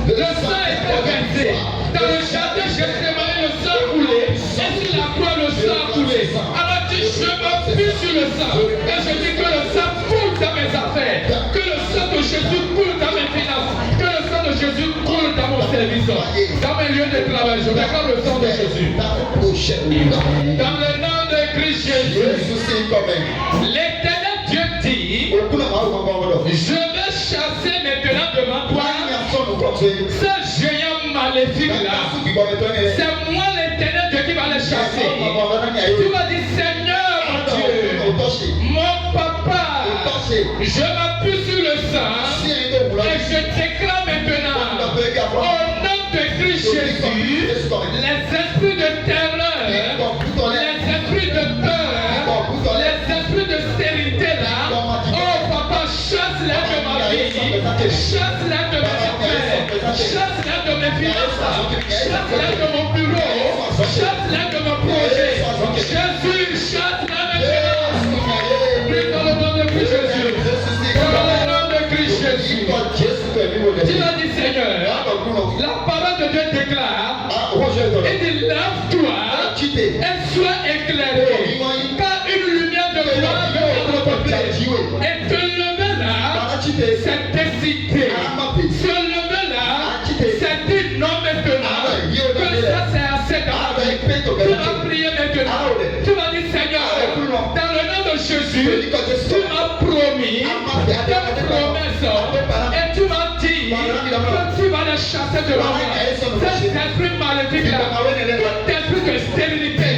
Le sang est versé. Dans le jardin, Gethsémani, le sang coulé. Et sur la croix, le sang coulé. Alors dis, je m'appuie sur le sang. Et je dis que le sang coule dans mes affaires. Que le sang de Jésus coule dans mes finances. Que le sang de Jésus coule dans mon service. Dans mes lieux de travail, je réclame le sang de Jésus. Dans le nom de Christ Jésus, l'Éternel Dieu dit, je vais chasser maintenant devant toi ce géant maléfique là. C'est moi l'Éternel Dieu qui va les chasser. Tu vas dire, Seigneur mon Dieu, mon papa, je m'appuie sur le sang et je déclare maintenant au nom de Christ Jésus, les esprits de terreur, les esprits de peur, les esprits de stérilité là, oh papa, chasse-les de ma vie, chasse-les de mes affaires, chasse-les de mes finances, chasse-les de mon bureau, chasse-les de mon projet. Jésus, chasse-les maintenant. Prie dans le nom de Christ Jésus. Dans le nom de Christ Jésus. Tu m'as dit, Seigneur, la parole de Dieu déclare, et dit, lève-toi et sois éclairé, car une lumière de gloire vient te et te lever là, c'est décidé. Se lever là, c'est dit non maintenant. Que ça c'est assez dans la vie. Tu vas prier maintenant. Tu vas dire, Seigneur, dans le nom de Jésus, tu m'as promis des promesses et tu m'as dit que tu vas les chasser de moi. Cet esprit maléfique là, cet esprit de stérilité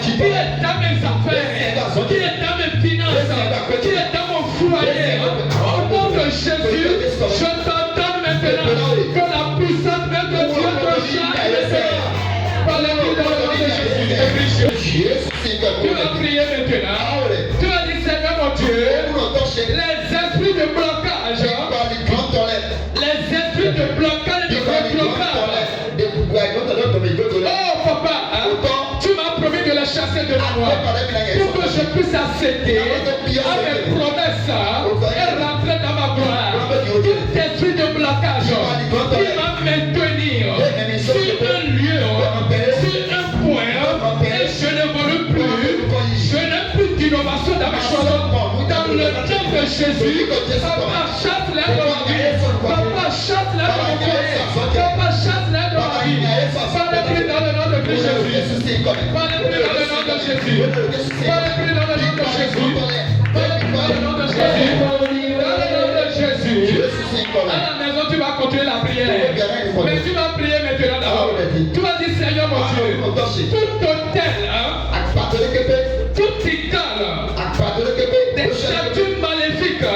qui est dans mes affaires, qui est dans mes finances, qui est dans mon foyer. Au nom de Jésus, je t'ordonne maintenant que la puissance même de Dieu te chasse. Par le nom de Jésus. Tu vas prier maintenant. Tu vas dire, Seigneur mon Dieu, les esprits de blocage, les esprits de blocage et de blocage. Oh papa, tu m'as promis de les chasser de moi pour que je puisse accéder à mes promesses et rentrer dans ma gloire. Tout esprit de blocage qui va maintenir sur un lieu, sur un point, et je ne veux plus, je n'ai plus d'innovation dans mes choses. Dans le nom de Jésus, papa, chasse-les de ma vie. Papa, chasse-les de mon foyer. Papa, chasse-les de ma vie. Parlez-lui dans le nom de Christ Jésus. Parlez-lui dans le nom de Jésus. Parlez-lui dans le nom de Jésus. Parlez-lui dans le nom de Jésus. Dans le nom de Jésus. À la maison, tu vas continuer la prière. Mais tu vas prier maintenant d'abord. Tu vas dire, Seigneur mon Dieu, tout hôtel, tout idole, des statues maléfiques,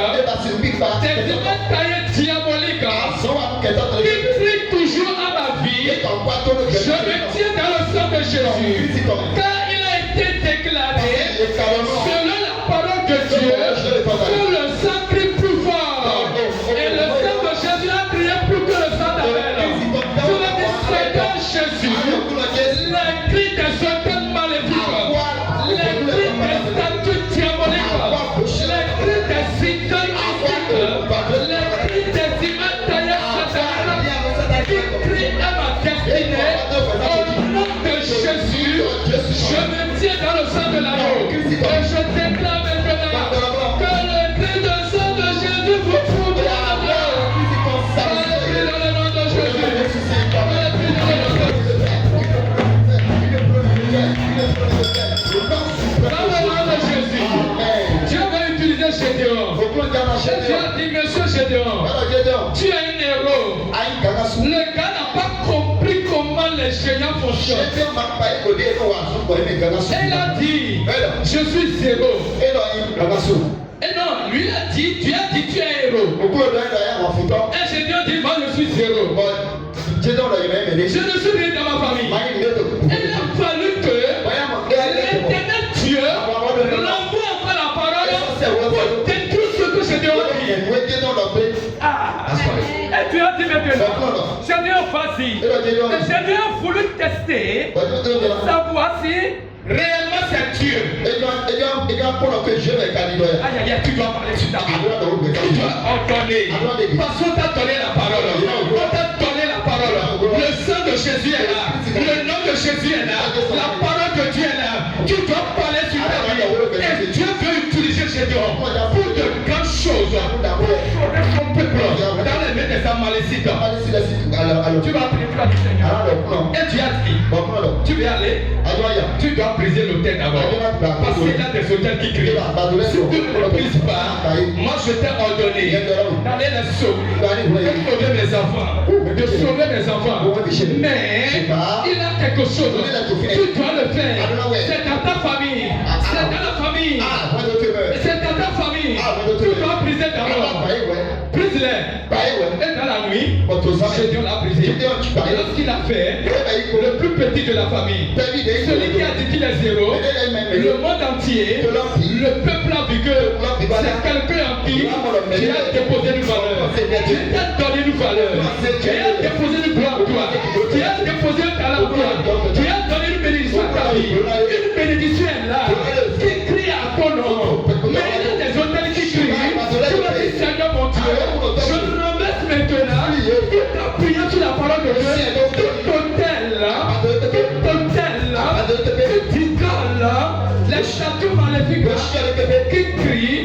des images taillées diaboliques, qui crient toujours à ma vie, je me tiens dans le sang de Jésus, car il a été déclaré, selon la parole de Dieu, que le sang crie plus fort, et le sang de Jésus a crié plus que le sang d'Abel. Tu vas dire, Seigneur Jésus, les cris des hôtels maléfiques, les cris des statues diaboliques, les cris des idoles mystiques, les cris des images taillées sataniques, qui crient à ma destinée, au nom de Jésus, je me tiens dans le sang de l'agneau, et je déclare maintenant que le cri de sang de Jésus vous trouve à la mort. Allez, dans le nom de Jésus. Allez, dans le nom de Jésus. Dans le nom de Jésus. Dieu va utiliser Gédéon. Dieu a dit, monsieur Gédéon, tu es un héros. Le gars n'a pas compris comment les géants fonctionnent. confiance. Elle a dit, je suis zéro. Et non, lui a dit, tu as dit tu es héros. Et Gédéon dit, moi je suis zéro. Je ne suis rien dans ma famille. Il a fallu que l'Éternel Dieu l'envoie encore la parole pour détruire ce que Gédéon dit. Et tu as dit maintenant, Gédéon vas-y. Et Gédéon a voulu tester pour savoir si réellement c'est Dieu. Aïe aïe, tu dois parler sur ta parole. Tu dois ordonner. Parce qu'on t'a donné la parole. On t'a donné la parole. Le sang de Jésus est là. Le nom de Jésus est là. La parole de Dieu est là. Tu dois parler sur ta vie. Et Dieu veut utiliser Gédéon pour de grandes choses. Pour sauver son peuple dans les mains des Amalécites. Tu vas prier, tu vas dire Seigneur. Et tu as dit, tu veux aller. Tu dois briser l'autel d'abord. Parce qu'il y a des autels qui crient. Si tu ne le brises pas, moi je t'ai ordonné d'aller les sauver, de sauver mes enfants. Mais il a quelque chose. Tu dois le faire. C'est dans ta famille. C'est dans la famille. C'est dans ta famille. Tu dois briser d'abord. Brise-les. Et dans la nuit, Gédéon l'a brisé. Et lorsqu'il a fait, le plus petit de la famille, celui qui a dit qu'il est zéro, le monde entier, le peuple a vu que c'est quelqu'un en qui a déposé une valeur. Qui a donné une valeur. Qui a déposé une gloire en toi. Qui a déposé un talent en toi. Qui a donné une bénédiction à ta vie. Une bénédiction est là. Qui crie à ton nom. Mais il y a des hôtels qui crient. Tu vas dire Seigneur mon Dieu, je remercie maintenant. Tu as prié sur la parole de Dieu. Tout hôtel là. Les châteaux maléfiques qui crient